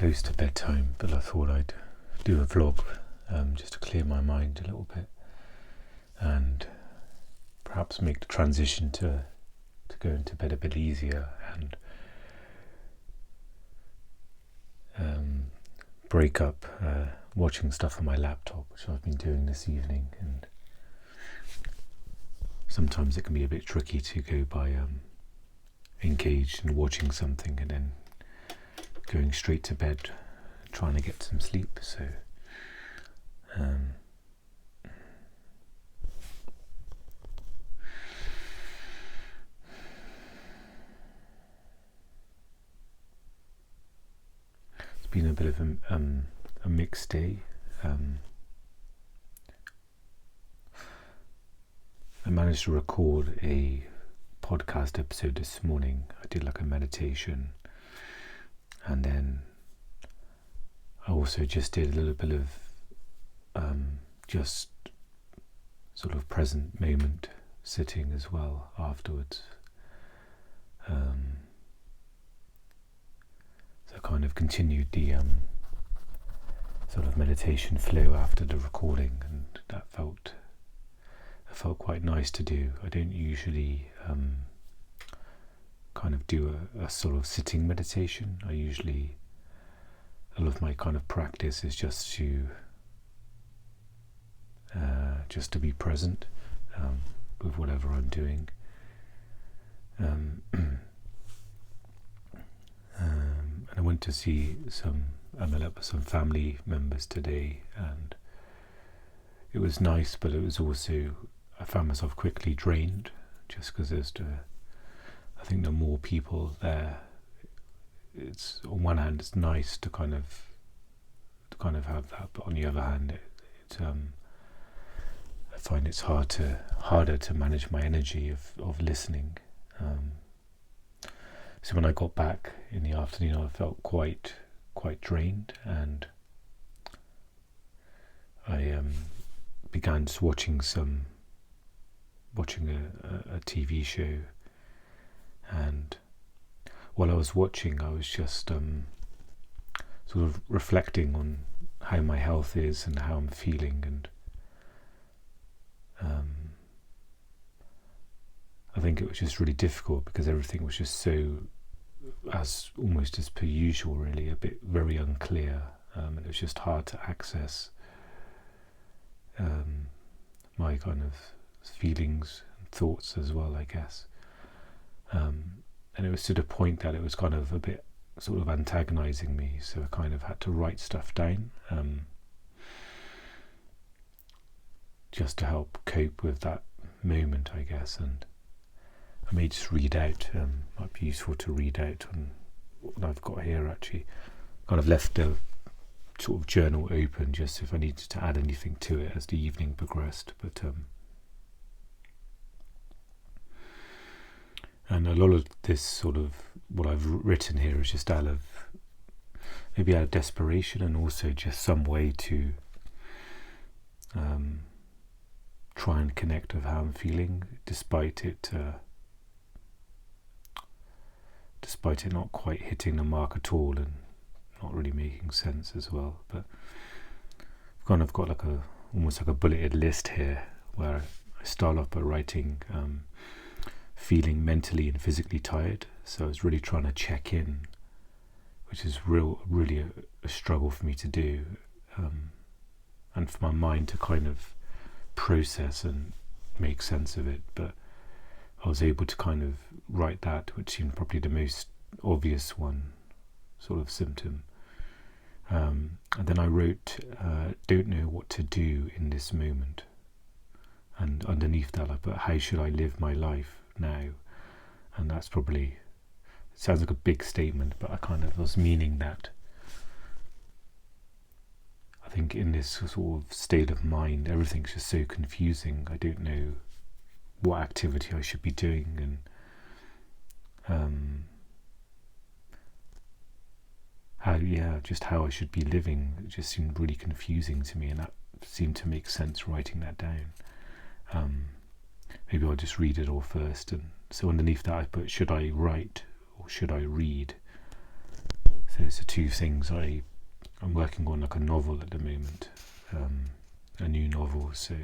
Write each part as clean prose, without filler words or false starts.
close to bedtime, but I thought I'd do a vlog just to clear my mind a little bit and perhaps make the transition to go into bed a bit easier and break up watching stuff on my laptop, which I've been doing this evening. And sometimes it can be a bit tricky to go by engaged in watching something and then going straight to bed trying to get some sleep. So it's been a bit of a mixed day. I managed to record a podcast episode this morning. I did like a meditation, and then I also just did a little bit of just sort of present moment sitting as well afterwards. So I kind of continued the sort of meditation flow after the recording, and that felt quite nice to do. I don't usually kind of do a sort of sitting meditation. A lot of my kind of practice is just to be present with whatever I'm doing. And I went to see I met up with some family members today, and it was nice, but it was also, I found myself quickly drained just because I think the more people there, it's on one hand it's nice to kind of have that, but on the other hand I find it's harder to manage my energy of listening. So when I got back in the afternoon, I felt quite drained, and I began just watching a TV show. And while I was watching, I was just sort of reflecting on how my health is and how I'm feeling, and I think it was just really difficult because everything was just so, almost as per usual, really, very unclear, and it was just hard to access my kind of feelings and thoughts as well, I guess. And it was to the point that it was kind of a bit sort of antagonizing me, so I kind of had to write stuff down just to help cope with that moment, I guess. And I may just read out, might be useful to read out on what I've got here actually. Kind of left the sort of journal open just if I needed to add anything to it as the evening progressed, but and a lot of this sort of what I've written here is just out of desperation, and also just some way to try and connect with how I'm feeling, despite it not quite hitting the mark at all and not really making sense as well. But I've kind of got like almost like a bulleted list here where I start off by writing feeling mentally and physically tired. So I was really trying to check in, which is really a struggle for me to do, and for my mind to kind of process and make sense of it. But I was able to kind of write that, which seemed probably the most obvious one, sort of symptom. And then I wrote, don't know what to do in this moment. And underneath that I put, how should I live my life now? And that's probably, it sounds like a big statement, but I kind of was meaning that I think in this sort of state of mind, everything's just so confusing. I don't know what activity I should be doing, and how I should be living. It just seemed really confusing to me, and that seemed to make sense writing that down. Maybe I'll just read it all first. And so underneath that I put, should I write or should I read? So those are two things. I'm working on like a novel at the moment, a new novel. So,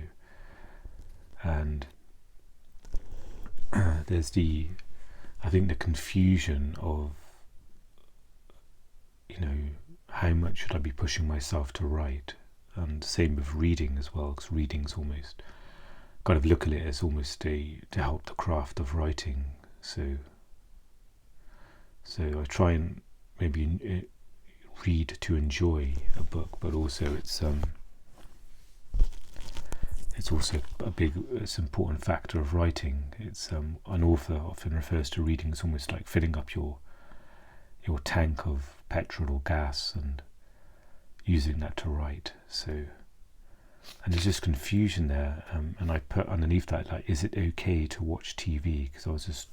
and there's I think the confusion of, how much should I be pushing myself to write, and same with reading as well, because reading's almost kind of look at it as almost to help the craft of writing. So I try and maybe read to enjoy a book, but also it's also it's an important factor of writing. It's an author often refers to reading as almost like filling up your tank of petrol or gas and using that to write. So, and there's just confusion there, and I put underneath that, like, is it okay to watch TV? Because I was just,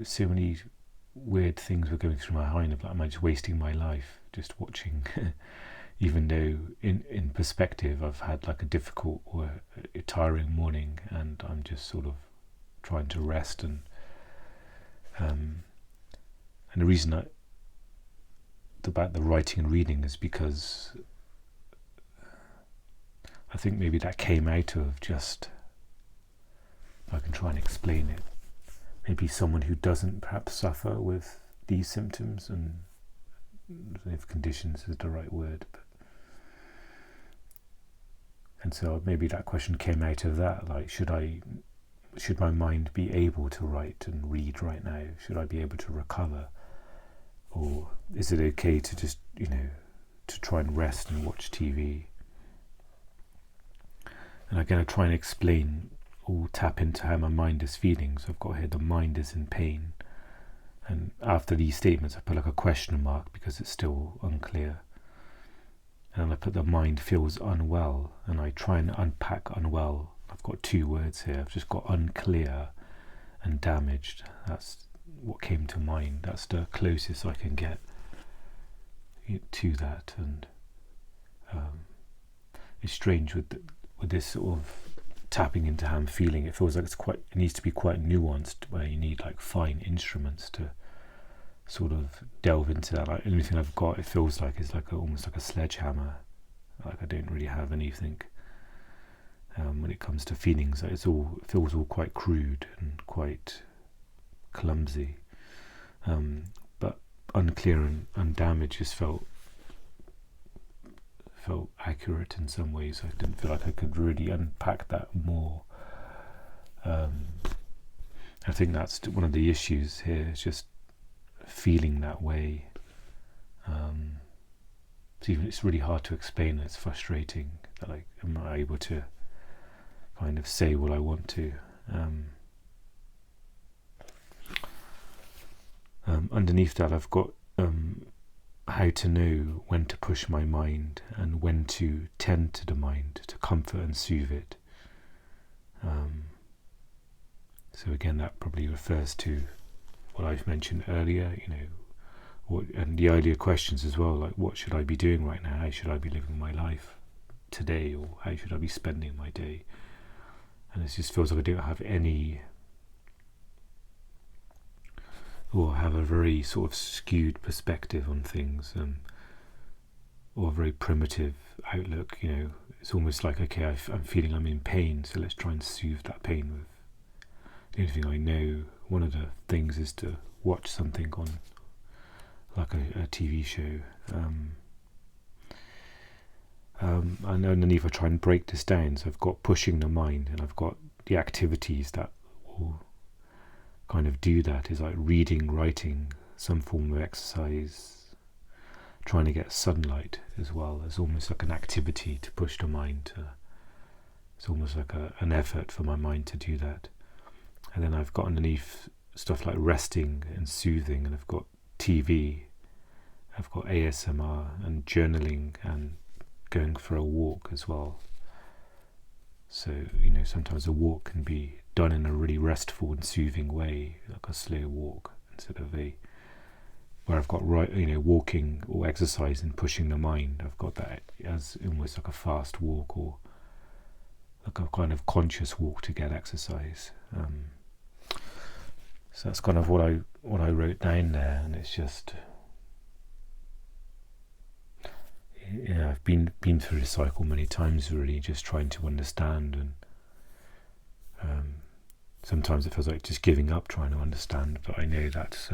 so many weird things were going through my mind of, like, am I just wasting my life just watching? Even though in perspective I've had like a difficult or a tiring morning, and I'm just sort of trying to rest, and the reason about the writing and reading is because I think maybe that came out of just, if I can try and explain it, maybe someone who doesn't perhaps suffer with these symptoms, and I don't know if conditions is the right word, and so maybe that question came out of that, like, should my mind be able to write and read right now? Should I be able to recover? Or is it okay to just, to try and rest and watch TV? And again, I try and explain, or tap into how my mind is feeling. So I've got here, the mind is in pain. And after these statements, I put like a question mark because it's still unclear. And I put the mind feels unwell, and I try and unpack unwell. I've got two words here. I've just got unclear and damaged. That's what came to mind. That's the closest I can get to that. And it's strange with this sort of tapping into how I'm feeling. It feels like it needs to be quite nuanced, where you need like fine instruments to sort of delve into that. Like anything I've got, it feels like it's like almost like a sledgehammer. Like I don't really have anything when it comes to feelings. It feels all quite crude and quite clumsy, but unclear and undamaged just felt accurate in some ways. I didn't feel like I could really unpack that more. I think that's one of the issues here, is just feeling that way. It's really hard to explain. It's frustrating that, like, I'm not able to kind of say what I want to. Underneath that, I've got how to know when to push my mind and when to tend to the mind to comfort and soothe it. So again, that probably refers to what I've mentioned earlier, and the earlier questions as well, like what should I be doing right now? How should I be living my life today? Or how should I be spending my day? And it just feels like I don't have any, or have a very sort of skewed perspective on things, or a very primitive outlook. It's almost like, okay, I'm feeling I'm in pain, so let's try and soothe that pain with the only thing I know. One of the things is to watch something on like a TV show, and underneath I try and break this down. So I've got pushing the mind, and I've got the activities that will kind of do that, is like reading, writing, some form of exercise, trying to get sunlight as well. There's almost like an activity to push the mind to. It's almost like an effort for my mind to do that. And then I've got underneath stuff like resting and soothing, and I've got TV, I've got ASMR and journaling and going for a walk as well. So, sometimes a walk can be done in a really restful and soothing way, like a slow walk, instead of where I've got walking or exercise and pushing the mind. I've got that as almost like a fast walk, or like a kind of conscious walk to get exercise. So that's kind of what I wrote down there, and it's just, yeah, I've been through the cycle many times, really, just trying to understand, and sometimes it feels like just giving up trying to understand, but I know that's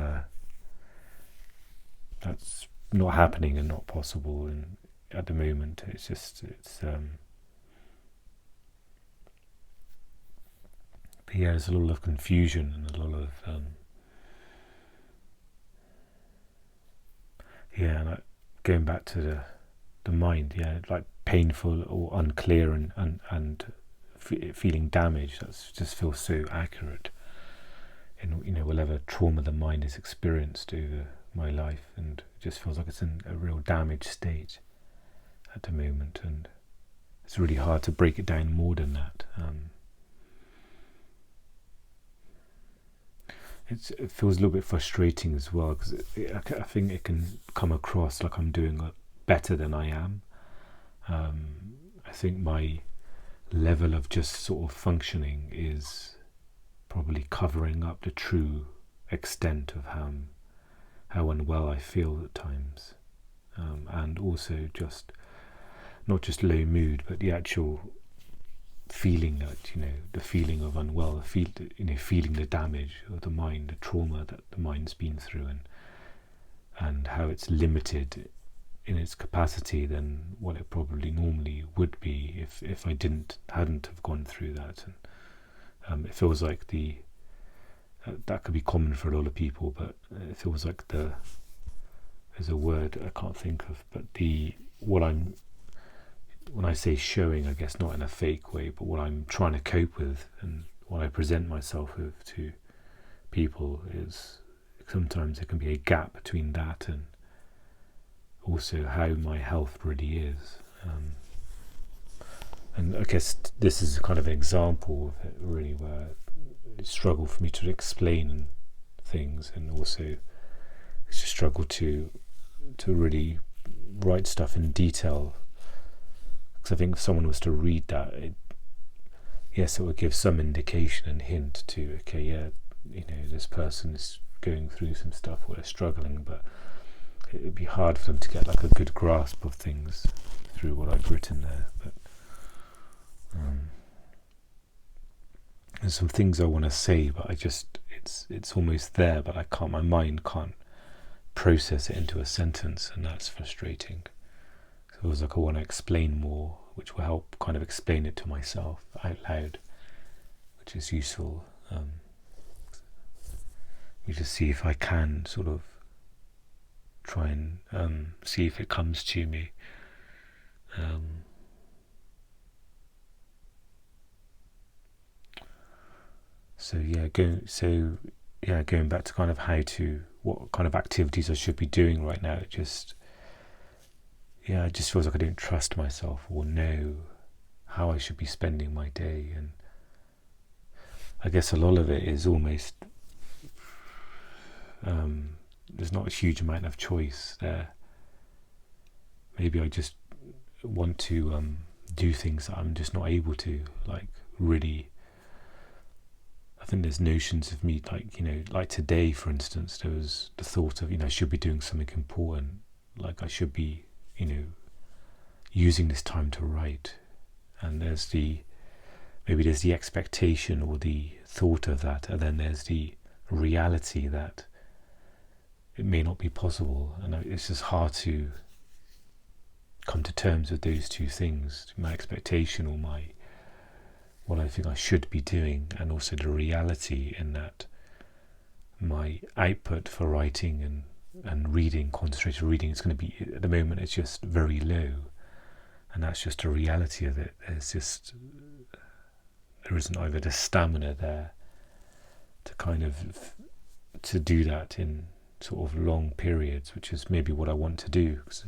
not happening and not possible, and at the moment it's but yeah, there's a lot of confusion and a lot of and going back to the mind, like painful or unclear and feeling damaged. That just feels so accurate in whatever trauma the mind has experienced over my life, and it just feels like it's in a real damaged state at the moment, and it's really hard to break it down more than that. It feels a little bit frustrating as well, because I think it can come across like I'm doing better than I am. I think my level of just sort of functioning is probably covering up the true extent of how unwell I feel at times, and also just not just low mood, but the actual feeling that, the feeling of unwell, feeling the damage of the mind, the trauma that the mind's been through, and how it's limited in its capacity than what it probably normally would be if I hadn't have gone through that. And it feels like that could be common for a lot of people, but it feels like there's a word I can't think of, but when I say showing, I guess not in a fake way, but what I'm trying to cope with and what I present myself with to people is sometimes there can be a gap between that and also how my health really is. And I guess this is kind of an example of it, really, where it's a struggle for me to explain things, and also it's a struggle to really write stuff in detail. Because I think if someone was to read that, it would give some indication and hint to, this person is going through some stuff where they're struggling, but it would be hard for them to get like a good grasp of things through what I've written there. But there's some things I want to say, but it's almost there, but my mind can't process it into a sentence, and that's frustrating. So it feels like I want to explain more, which will help kind of explain it to myself out loud, which is useful. You just see if I can sort of try and see if it comes to me. Going back to kind of what kind of activities I should be doing right now. It just feels like I don't trust myself or know how I should be spending my day, and I guess a lot of it is almost there's not a huge amount of choice there. Maybe I just want to do things that I'm just not able to, like really. I think there's notions of me, like today, for instance, there was the thought of, I should be doing something important, like I should be, using this time to write, and there's the expectation or the thought of that, and then there's the reality that it may not be possible, and it's just hard to come to terms with those two things, my expectation or what I think I should be doing, and also the reality in that my output for writing and reading, concentrated reading, is going to be, at the moment, it's just very low, and that's just a reality of it. There isn't either the stamina there to do that in sort of long periods, which is maybe what I want to do, because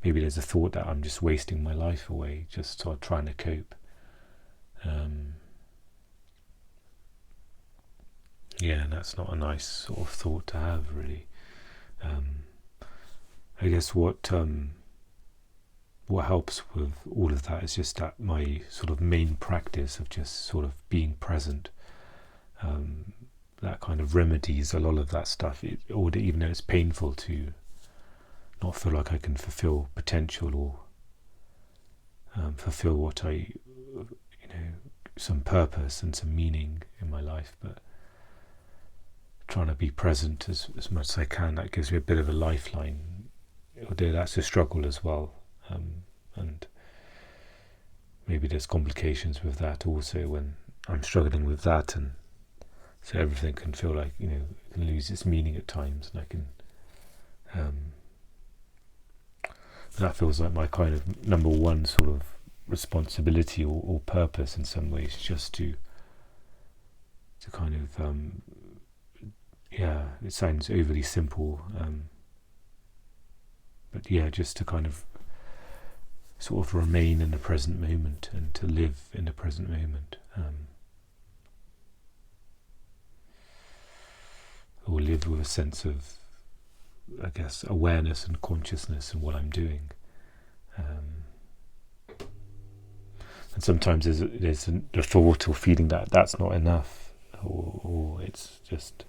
maybe there's a thought that I'm just wasting my life away, just sort of trying to cope. And that's not a nice sort of thought to have, really. I guess what helps with all of that is just that my sort of main practice of just sort of being present, that kind of remedies a lot of that stuff, or even though it's painful to not feel like I can fulfill potential or fulfill what some purpose and some meaning in my life, but trying to be present as much as I can. That gives me a bit of a lifeline, although that's a struggle as well, and maybe there's complications with that also when I'm struggling with that, and so everything can feel like it can lose its meaning at times, and I can that feels like my kind of number one sort of responsibility or purpose in some ways, just to kind of it sounds overly simple, but just to kind of sort of remain in the present moment and to live in the present moment, or live with a sense of, I guess, awareness and consciousness in what I'm doing. And sometimes there's the thought or feeling that that's not enough, or it's just,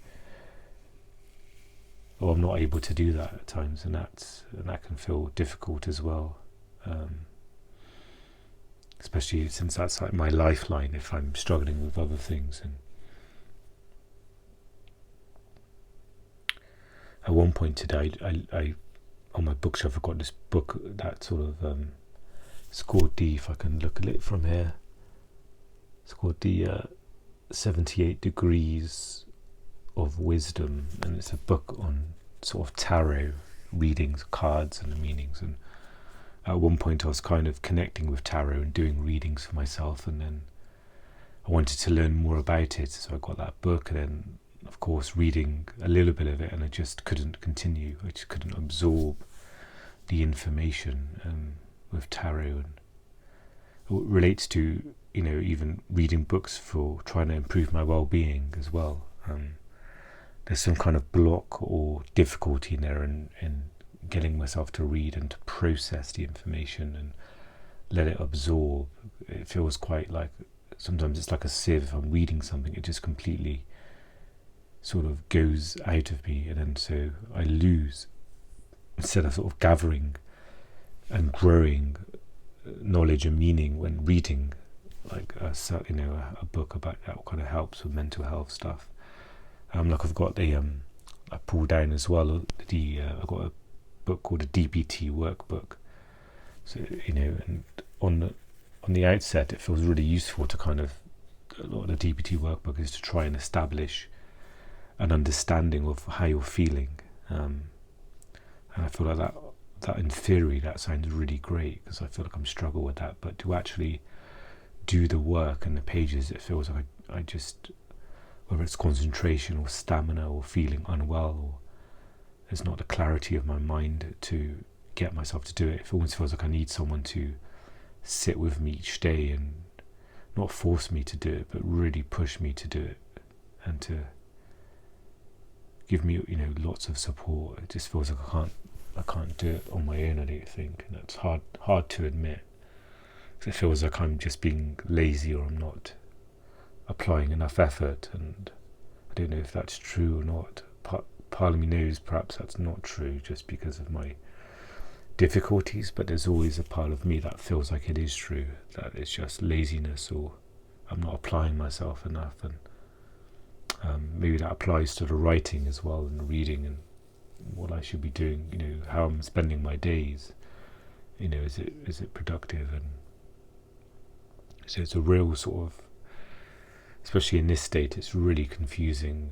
I'm not able to do that at times, and that can feel difficult as well, especially since that's like my lifeline if I'm struggling with other things. And at one point today, I on my bookshelf I've got this book that sort of it's called if I can look at it from here, it's called the 78 Degrees of Wisdom, and it's a book on sort of tarot readings, cards and the meanings. And at one point I was kind of connecting with tarot and doing readings for myself, and then I wanted to learn more about it, so I got that book, and then of course reading a little bit of it, and I just couldn't continue. I just couldn't absorb the information with tarot, and it relates to even reading books for trying to improve my well-being as well. There's some kind of block or difficulty in there in getting myself to read and to process the information and let it absorb. It feels quite like, sometimes it's like a sieve. If I'm reading something, it just completely sort of goes out of me, and then so I lose, instead of sort of gathering and growing knowledge and meaning when reading like a book about that kind of helps with mental health stuff. Like I've got I pulled down as well I've got a book called a DBT workbook. So and on the outset, it feels really useful to kind of, a lot of the DBT workbook is to try and establish an understanding of how you're feeling, and I feel like that in theory that sounds really great, because I feel like I'm struggling with that, but to actually do the work and the pages, it feels like I just, whether it's concentration or stamina or feeling unwell, or there's not the clarity of my mind to get myself to do it. It almost feels like I need someone to sit with me each day and not force me to do it, but really push me to do it, and to give me lots of support. It just feels like I can't do it on my own, I don't think, and that's hard to admit, because it feels like I'm just being lazy, or I'm not applying enough effort. And I don't know if that's true or not. Part of me knows perhaps that's not true, just because of my difficulties, but there's always a part of me that feels like it is true, that it's just laziness, or I'm not applying myself enough. And maybe that applies to the writing as well, and the reading, and what I should be doing, how I'm spending my days, is it productive? And so it's a real sort of, especially in this state, it's really confusing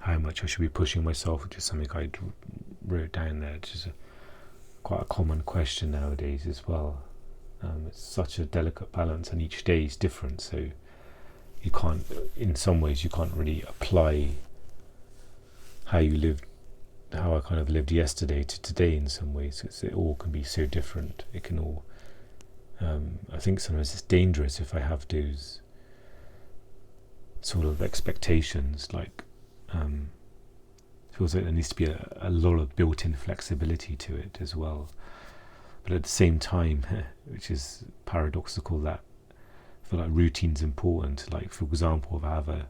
how much I should be pushing myself, which is something I wrote down there, which is quite a common question nowadays as well. It's such a delicate balance, and each day is different, so you can't, in some ways you can't really apply how I kind of lived yesterday to today in some ways. It all can be so different. It can all, I think sometimes it's dangerous if I have those sort of expectations, like feels like there needs to be a lot of built-in flexibility to it as well. But at the same time, which is paradoxical, that I feel like routine's important. Like, for example, if I have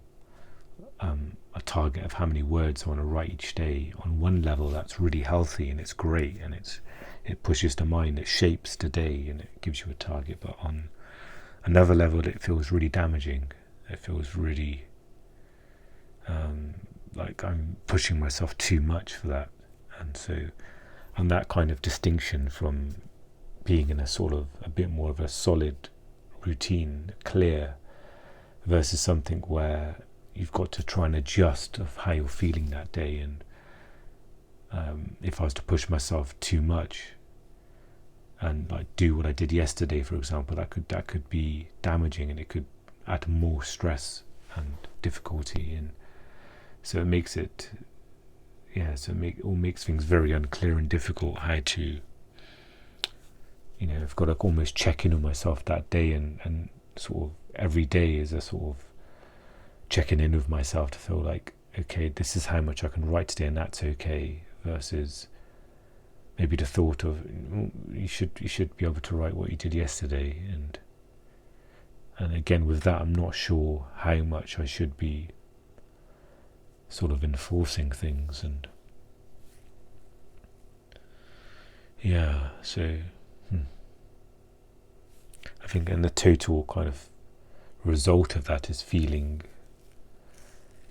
a target of how many words I want to write each day. On one level, that's really healthy and it's great, and it pushes the mind, it shapes the day, and it gives you a target. But on another level, it feels really damaging. It feels really like I'm pushing myself too much for that. And that kind of distinction from being in a sort of a bit more of a solid routine, clear, versus something where you've got to try and adjust of how you're feeling that day. And if I was to push myself too much and like do what I did yesterday, for example, that could be damaging, and it could add more stress and difficulty. And so it makes it, all makes things very unclear and difficult how to, I've got to almost check in on myself that day, and sort of every day is a sort of checking in with myself to feel like, okay, this is how much I can write today, and that's okay, versus maybe the thought of you should be able to write what you did yesterday. And again, with that, I'm not sure how much I should be sort of enforcing things. And so I think, and the total kind of result of that is feeling,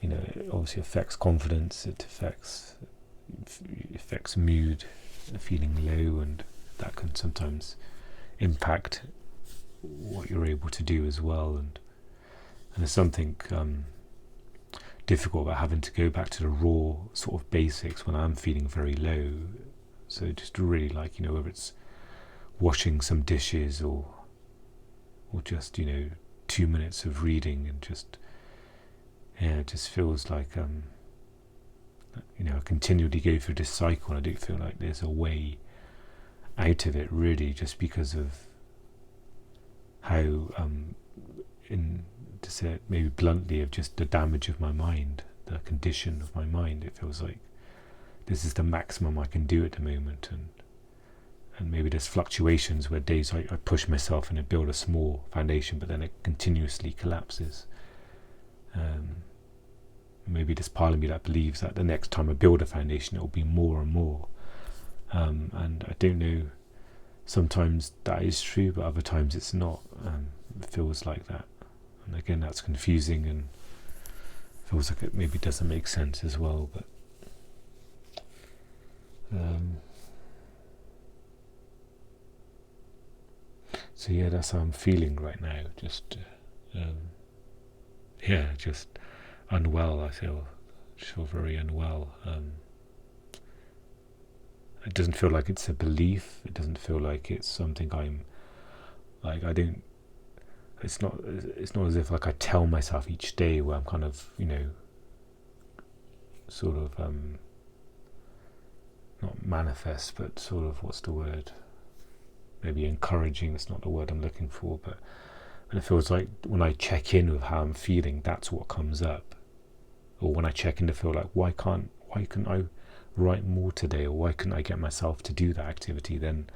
it obviously affects confidence, it affects mood, feeling low, and that can sometimes impact what you're able to do as well. And there's something difficult about having to go back to the raw sort of basics when I'm feeling very low. So just really whether it's washing some dishes or just 2 minutes of reading, and just it just feels like I continually go through this cycle, and I don't feel like there's a way out of it, really, just because of how to say it maybe bluntly, of just the damage of my mind, the condition of my mind. It feels like this is the maximum I can do at the moment, and maybe there's fluctuations where days I push myself and I build a small foundation, but then it continuously collapses. Maybe there's part of me that believes that the next time I build a foundation, it will be more and more. And I don't know, sometimes that is true, but other times it's not. It feels like that. And again, that's confusing, and feels like it maybe doesn't make sense as well. But so that's how I'm feeling right now. Just just unwell. I feel very unwell. It doesn't feel like it's a belief. It doesn't feel like it's something I'm like. I don't. It's not as if like I tell myself each day where I'm kind of sort of not manifest, but sort of, what's the word? Maybe encouraging. That's not the word I'm looking for, but it feels like when I check in with how I'm feeling, that's what comes up. Or when I check in to feel like, why can't I write more today, or why couldn't I get myself to do that activity, then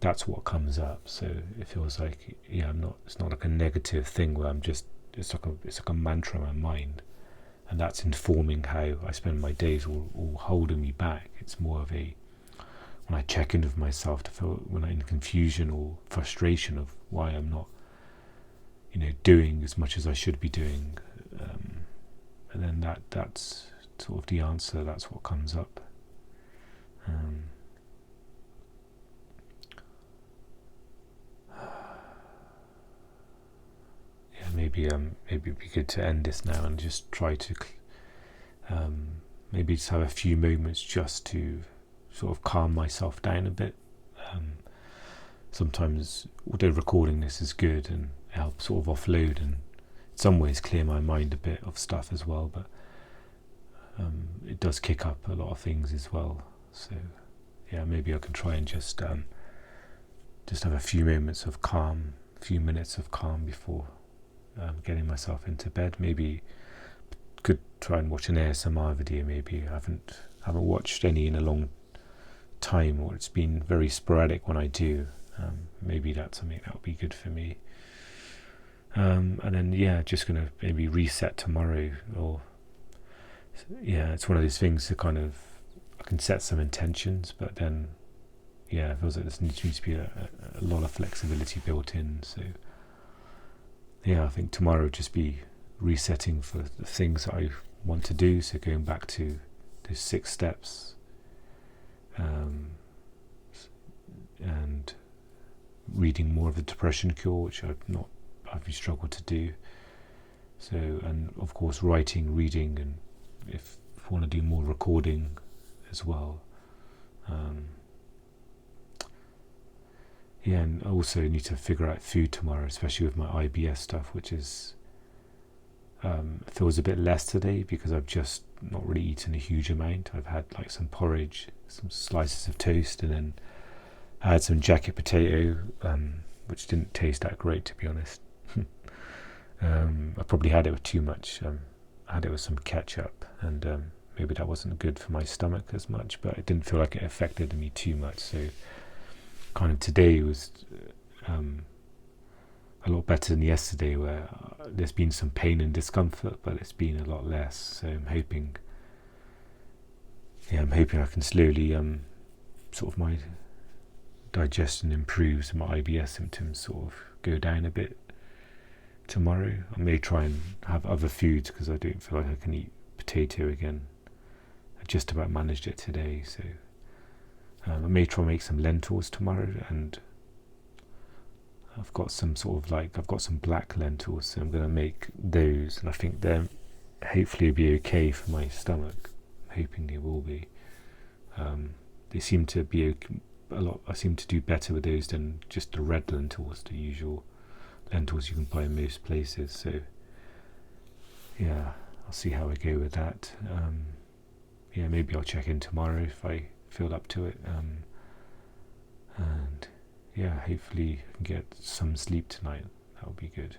that's what comes up. So it feels like it's not like a negative thing where I'm just, it's like a mantra in my mind, and that's informing how I spend my days, or holding me back. It's more of a, when I check in with myself to feel when I'm in confusion or frustration of why I'm not doing as much as I should be doing, and then that's sort of the answer. That's what comes up. Maybe it'd be good to end this now and just try to maybe just have a few moments just to sort of calm myself down a bit. Sometimes, although recording this is good and help sort of offload and in some ways clear my mind a bit of stuff as well, but it does kick up a lot of things as well. So maybe I can try and just have a few moments of calm, a few minutes of calm before getting myself into bed. Maybe could try and watch an ASMR video. Maybe I haven't watched any in a long time, or it's been very sporadic when I do. Maybe that's something that would be good for me. And then just gonna maybe reset tomorrow, or yeah, it's one of those things to kind of, I can set some intentions, but then it feels like there needs to be a lot of flexibility built in. So I think tomorrow just be resetting for the things that I want to do. So going back to those 6 steps, and reading more of the Depression Cure, which I've struggled to do. So, and of course writing, reading, and if I want to do more recording as well. And I also need to figure out food tomorrow, especially with my IBS stuff, which is feels a bit less today because I've just not really eaten a huge amount. I've had like some porridge, some slices of toast, and then I had some jacket potato, which didn't taste that great, to be honest. I probably had it with too much. I had it with some ketchup, and maybe that wasn't good for my stomach as much, but it didn't feel like it affected me too much. So kind of today was a lot better than yesterday, where there's been some pain and discomfort, but it's been a lot less. So I'm hoping I can slowly sort of my digestion improves and my IBS symptoms sort of go down a bit tomorrow. I may try and have other foods because I don't feel like I can eat potato again. I just about managed it today, so I may try and make some lentils tomorrow, and I've got some black lentils, so I'm going to make those, and I think they're hopefully be okay for my stomach. I'm hoping they will be. They seem to be I seem to do better with those than just the red lentils, the usual lentils you can buy in most places. So I'll see how I go with that. Maybe I'll check in tomorrow if I feel up to it, and hopefully I can get some sleep tonight. That would be good.